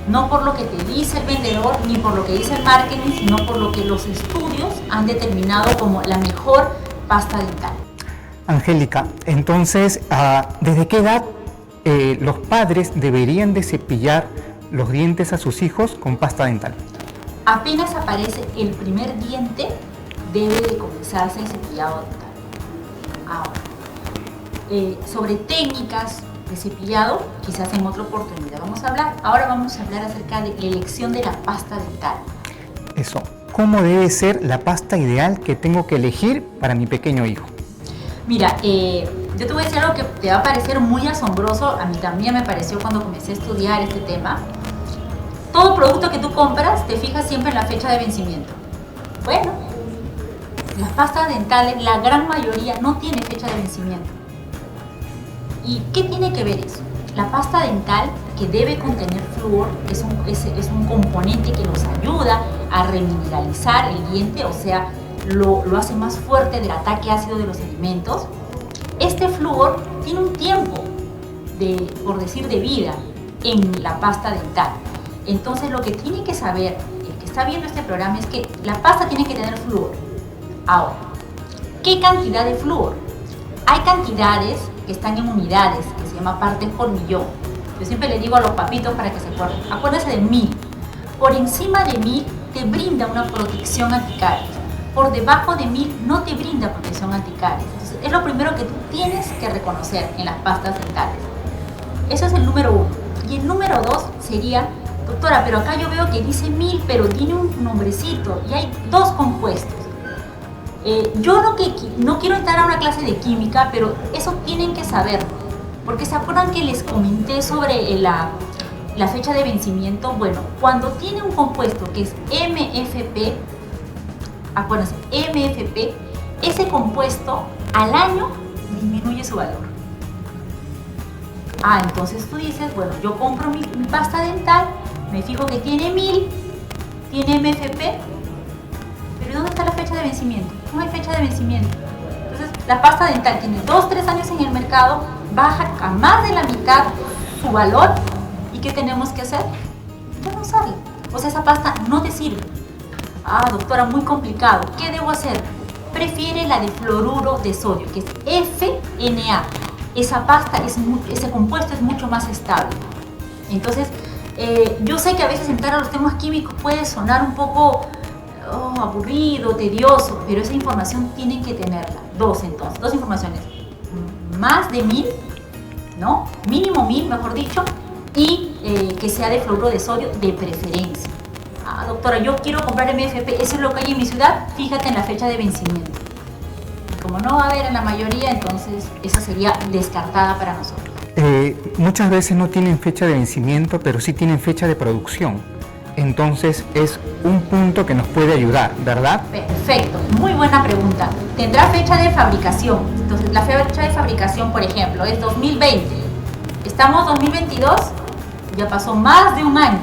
no por lo que te dice el vendedor ni por lo que dice el marketing, sino por lo que los estudios han determinado como la mejor pasta dental. Angélica, entonces, ¿desde qué edad los padres deberían de cepillar los dientes a sus hijos con pasta dental? Apenas aparece el primer diente, debe de comenzarse el cepillado dental. Ahora, sobre técnicas de cepillado, quizás en otra oportunidad vamos a hablar. Ahora vamos a hablar acerca de la elección de la pasta dental. Eso, ¿cómo debe ser la pasta ideal que tengo que elegir para mi pequeño hijo? Mira, yo te voy a decir algo que te va a parecer muy asombroso. A mí también me pareció cuando comencé a estudiar este tema. Todo producto que tú compras, te fijas siempre en la fecha de vencimiento. Bueno, las pastas dentales, la gran mayoría no tiene fecha de vencimiento. ¿Y qué tiene que ver eso? La pasta dental, que debe contener flúor, es un componente que nos ayuda a remineralizar el diente, o sea, lo hace más fuerte del ataque ácido de los alimentos. Este flúor tiene un tiempo, por decir, de vida en la pasta dental. Entonces, lo que tiene que saber el que está viendo este programa es que la pasta tiene que tener flúor. Ahora, ¿qué cantidad de flúor? Hay cantidades que están en unidades, que se llama partes por millón. Yo siempre le digo a los papitos para que se acuerden, acuérdense de 1000. Por encima de 1000 te brinda una protección anticaries. Por debajo de 1000 no te brinda protección anticaries. Entonces, es lo primero que tú tienes que reconocer en las pastas dentales. Eso es el número 1. Y el número 2 sería, doctora, pero acá yo veo que dice 1000, pero tiene un nombrecito y hay 2 compuestos. Yo no quiero entrar a una clase de química, pero eso tienen que saberlo, porque se acuerdan que les comenté sobre la fecha de vencimiento. Bueno, cuando tiene un compuesto que es MFP, acuérdense, MFP, ese compuesto al año disminuye su valor. Entonces tú dices, bueno, yo compro mi pasta dental, me fijo que tiene 1000, tiene MFP, pero ¿dónde está la fecha de vencimiento? No hay fecha de vencimiento. Entonces, la pasta dental tiene 2-3 años en el mercado, baja a más de la mitad su valor, ¿y qué tenemos que hacer? Ya no usarla. O sea, esa pasta no te sirve. Doctora, muy complicado. ¿Qué debo hacer? Prefiere la de fluoruro de sodio, que es FNA. Esa pasta, ese compuesto es mucho más estable. Entonces, yo sé que a veces entrar a los temas químicos puede sonar un poco aburrido, tedioso, pero esa información tienen que tenerla. 2 informaciones. Más de 1000, ¿no? Mínimo 1000, mejor dicho, y que sea de fluoruro de sodio de preferencia. Doctora, yo quiero comprar MFP, eso es lo que hay en mi ciudad, fíjate en la fecha de vencimiento. Como no va a haber en la mayoría, entonces esa sería descartada para nosotros. Muchas veces no tienen fecha de vencimiento, pero sí tienen fecha de producción. Entonces es un punto que nos puede ayudar, ¿verdad? Perfecto, muy buena pregunta. Tendrá fecha de fabricación. Entonces la fecha de fabricación, por ejemplo, es 2020. Estamos 2022, ya pasó más de un año.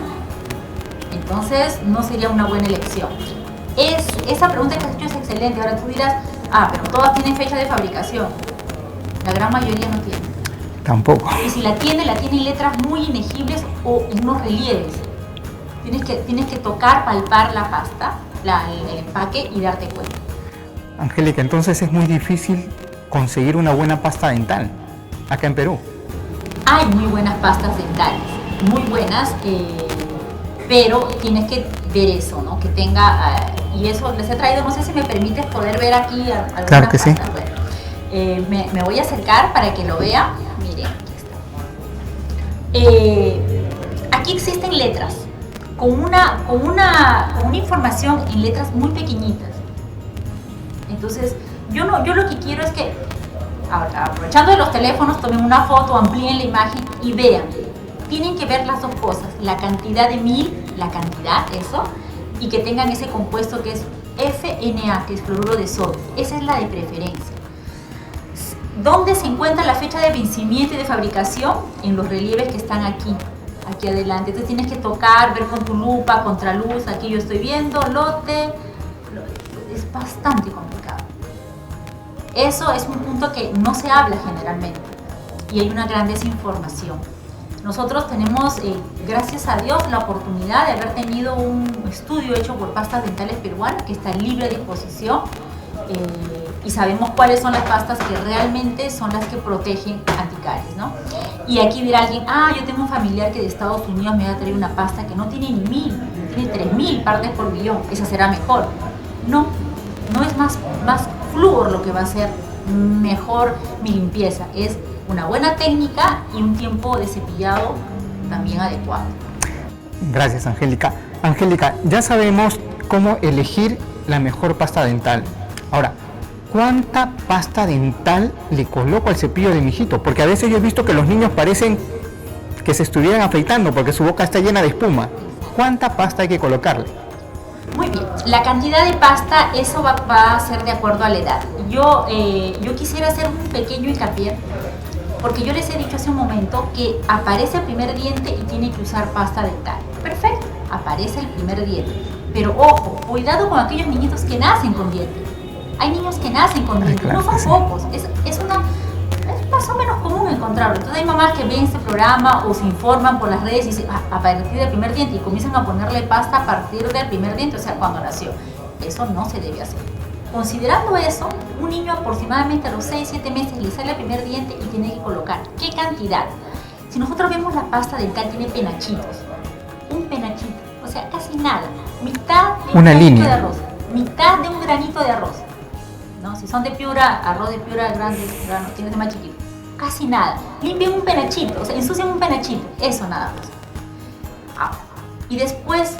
Entonces no sería una buena elección. Esa pregunta que has hecho es excelente. Ahora tú dirás, pero todas tienen fecha de fabricación. La gran mayoría no tiene. Tampoco. Y si la tiene en letras muy ilegibles o en unos relieves. Tienes que tocar, palpar la pasta, el empaque y darte cuenta. Angélica, entonces es muy difícil conseguir una buena pasta dental acá en Perú. Hay muy buenas pastas dentales, muy buenas, pero tienes que ver eso, ¿no? Que tenga, y eso les he traído, no sé si me permites poder ver aquí algunas Claro que sí. pastas. Bueno, me voy a acercar para que lo vean. Miren, aquí está. Aquí existen letras con una información en letras muy pequeñitas. Entonces, yo lo que quiero es que, aprovechando de los teléfonos, tomen una foto, amplíen la imagen y vean. Tienen que ver las dos cosas, la cantidad de la cantidad, eso, y que tengan ese compuesto que es FNA, que es fluoruro de sodio. Esa es la de preferencia. ¿Dónde se encuentra la fecha de vencimiento y de fabricación? En los relieves que están aquí adelante. Entonces tienes que tocar, ver con tu lupa, contraluz, aquí yo estoy viendo, lote. Es bastante complicado. Eso es un punto que no se habla generalmente y hay una gran desinformación. Nosotros tenemos, gracias a Dios, la oportunidad de haber tenido un estudio hecho por pastas dentales peruanas que está libre a disposición y sabemos cuáles son las pastas que realmente son las que protegen anticaries, ¿no? Y aquí dirá alguien, yo tengo un familiar que de Estados Unidos me va a traer una pasta que no tiene ni 1000, tiene 3000 partes por millón, esa será mejor. No es más flúor lo que va a hacer mejor mi limpieza, es una buena técnica y un tiempo de cepillado también adecuado. Gracias, Angélica. Angélica, ya sabemos cómo elegir la mejor pasta dental. Ahora, ¿cuánta pasta dental le coloco al cepillo de mi hijito? Porque a veces yo he visto que los niños parecen que se estuvieran afeitando porque su boca está llena de espuma. ¿Cuánta pasta hay que colocarle? Muy bien, la cantidad de pasta, eso va a ser de acuerdo a la edad. Yo quisiera hacer un pequeño hincapié, porque yo les he dicho hace un momento que aparece el primer diente y tiene que usar pasta dental. Perfecto, aparece el primer diente. Pero ojo, cuidado con aquellos niñitos que nacen con dientes. Hay niños que nacen con dientes, claro, no son sí. pocos, es más o menos común encontrarlo. Entonces hay mamás que ven este programa o se informan por las redes y dicen, a partir del primer diente, y comienzan a ponerle pasta a partir del primer diente, o sea, cuando nació. Eso no se debe hacer. Considerando eso, un niño aproximadamente a los 6-7 meses le sale el primer diente y tiene que colocar. ¿Qué cantidad? Si nosotros vemos la pasta dental, tiene penachitos. Un penachito, o sea, casi nada. Mitad de un granito de arroz. Mitad de un granito de arroz. ¿No? Si son de Piura, arroz de Piura grande, grano, tienes de más chiquito. Casi nada. Limpien un penachito, o sea, ensucian un penachito. Eso nada más. Y después,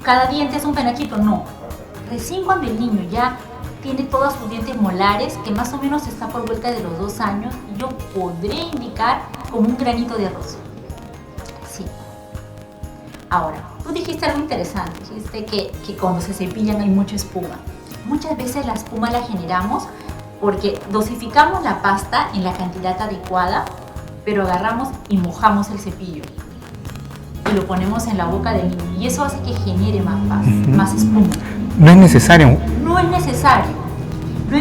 ¿cada diente es un penachito? No. Recién cuando el niño ya tiene todos sus dientes molares, que más o menos está por vuelta de los 2 años, yo podré indicar como un granito de arroz. Sí. Ahora, tú dijiste algo interesante, dijiste que cuando se cepillan hay mucha espuma. Muchas veces la espuma la generamos porque dosificamos la pasta en la cantidad adecuada, pero agarramos y mojamos el cepillo y lo ponemos en la boca del niño y eso hace que genere más pasta, más espuma. No es necesario. No es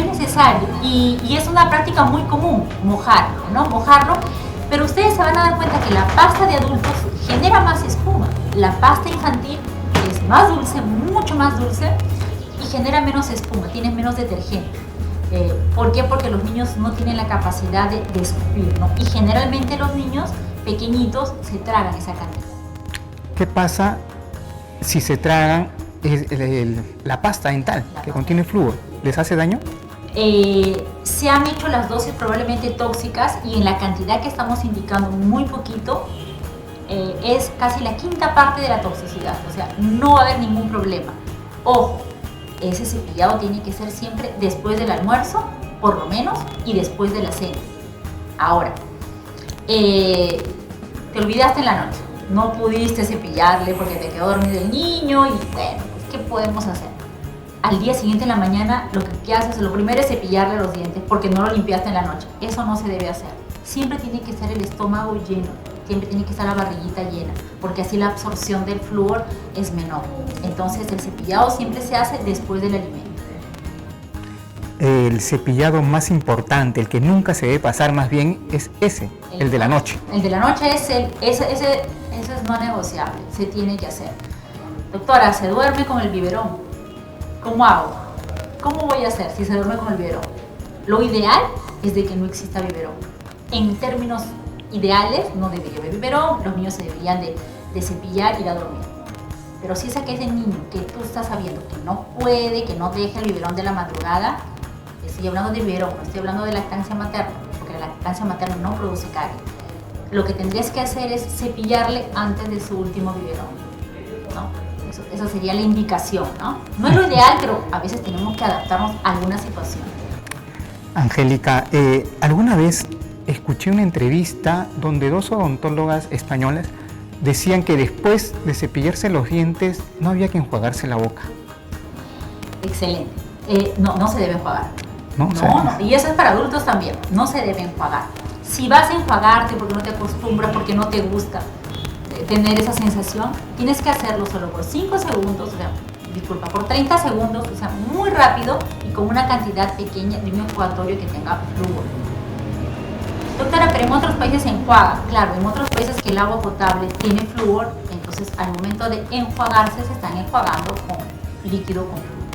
necesario. Y es una práctica muy común, mojarlo, ¿no? Mojarlo, pero ustedes se van a dar cuenta que la pasta de adultos genera más espuma. La pasta infantil es más dulce, mucho más dulce, y genera menos espuma, tiene menos detergente. ¿Por qué? Porque los niños no tienen la capacidad de escupir, ¿no? Y generalmente los niños pequeñitos se tragan esa cantidad. ¿Qué pasa si se tragan la pasta dental que contiene flúor? ¿Les hace daño? Se han hecho las dosis probablemente tóxicas y en la cantidad que estamos indicando, muy poquito, es casi la 1/5 parte de la toxicidad, o sea, no va a haber ningún problema. Ojo, ese cepillado tiene que ser siempre después del almuerzo, por lo menos, y después de la cena. Ahora, te olvidaste en la noche, no pudiste cepillarle porque te quedó dormido el niño y bueno, pues, ¿qué podemos hacer? Al día siguiente en la mañana lo que haces, lo primero es cepillarle los dientes porque no lo limpiaste en la noche. Eso no se debe hacer. Siempre tiene que estar el estómago lleno, siempre tiene que estar la barriguita llena, porque así la absorción del flúor es menor. Entonces el cepillado siempre se hace después del alimento. el cepillado más importante, el que nunca se debe pasar más bien, es ese, el de la noche. El de la noche ese es no negociable, se tiene que hacer. Doctora, se duerme con el biberón. ¿Cómo hago? ¿Cómo voy a hacer si se duerme con el biberón? Lo ideal es de que no exista biberón. En términos ideales no debería haber biberón, los niños se deberían de cepillar y ir a dormir. Pero si es aquel niño que tú estás sabiendo que no puede, que no deja el biberón de la madrugada, estoy hablando de biberón, no estoy hablando de lactancia materna, porque la lactancia materna no produce caries. Lo que tendrías que hacer es cepillarle antes de su último biberón, ¿no? Esa sería la indicación, ¿no? No es lo ideal, pero a veces tenemos que adaptarnos a alguna situación. Angélica, alguna vez escuché una entrevista donde 2 odontólogas españolas decían que después de cepillarse los dientes no había que enjuagarse la boca. Excelente. No se debe enjuagar. No. Y eso es para adultos también. No se debe enjuagar. Si vas a enjuagarte porque no te acostumbras, porque no te gusta tener esa sensación, tienes que hacerlo solo por 5 segundos, por 30 segundos, o sea, muy rápido y con una cantidad pequeña de un enjuagatorio que tenga flúor. Doctora, pero en otros países se enjuaga. Claro, en otros países que el agua potable tiene flúor, entonces al momento de enjuagarse se están enjuagando con líquido con flúor.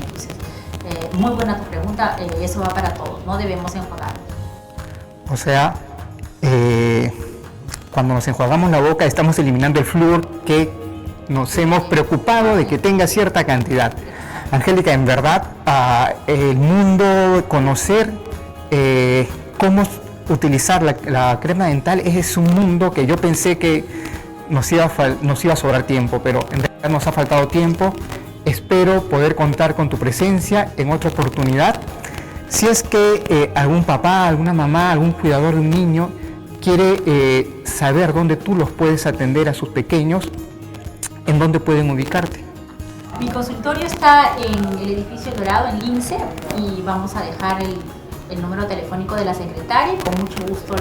Entonces, muy buena tu pregunta, eso va para todos, no debemos enjuagar. O sea, cuando nos enjuagamos la boca estamos eliminando el flúor que nos hemos preocupado de que tenga cierta cantidad. Angélica, en verdad, el mundo, conocer cómo utilizar la crema dental es un mundo que yo pensé que nos iba a sobrar tiempo, pero en realidad nos ha faltado tiempo. Espero poder contar con tu presencia en otra oportunidad. Si es que algún papá, alguna mamá, algún cuidador de un niño quiere saber dónde tú los puedes atender a sus pequeños, ¿en dónde pueden ubicarte? Mi consultorio está en el edificio Dorado, en Lince, y vamos a dejar el número telefónico de la secretaria y con mucho gusto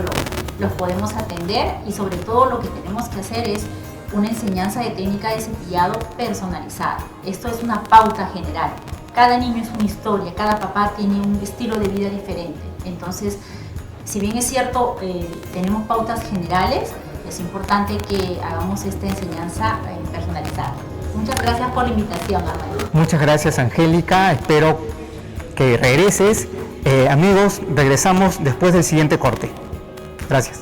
los podemos atender, y sobre todo lo que tenemos que hacer es una enseñanza de técnica de cepillado personalizada. Esto es una pauta general. Cada niño es una historia, cada papá tiene un estilo de vida diferente. Entonces, si bien es cierto, tenemos pautas generales, es importante que hagamos esta enseñanza personalizada. Muchas gracias por la invitación, Armando. Muchas gracias, Angélica. Espero que regreses. Amigos, regresamos después del siguiente corte. Gracias.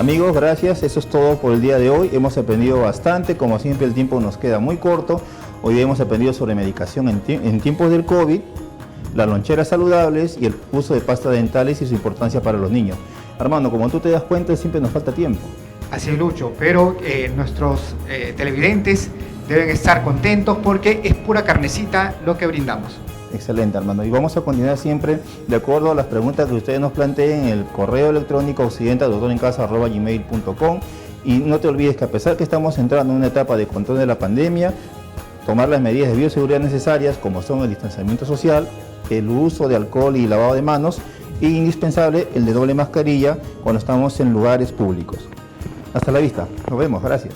Amigos, gracias. Eso es todo por el día de hoy. Hemos aprendido bastante. Como siempre, el tiempo nos queda muy corto. Hoy hemos aprendido sobre medicación en tiempos del COVID, las loncheras saludables y el uso de pastas dentales y su importancia para los niños. Armando, como tú te das cuenta, siempre nos falta tiempo. Así es, Lucho, pero nuestros televidentes deben estar contentos porque es pura carnecita lo que brindamos. Excelente, Armando. Y vamos a continuar siempre de acuerdo a las preguntas que ustedes nos planteen en el correo electrónico occidental.doctorencasa@gmail.com. Y no te olvides que a pesar que estamos entrando en una etapa de control de la pandemia, tomar las medidas de bioseguridad necesarias, como son el distanciamiento social, el uso de alcohol y lavado de manos, e indispensable el de doble mascarilla cuando estamos en lugares públicos. Hasta la vista. Nos vemos. Gracias.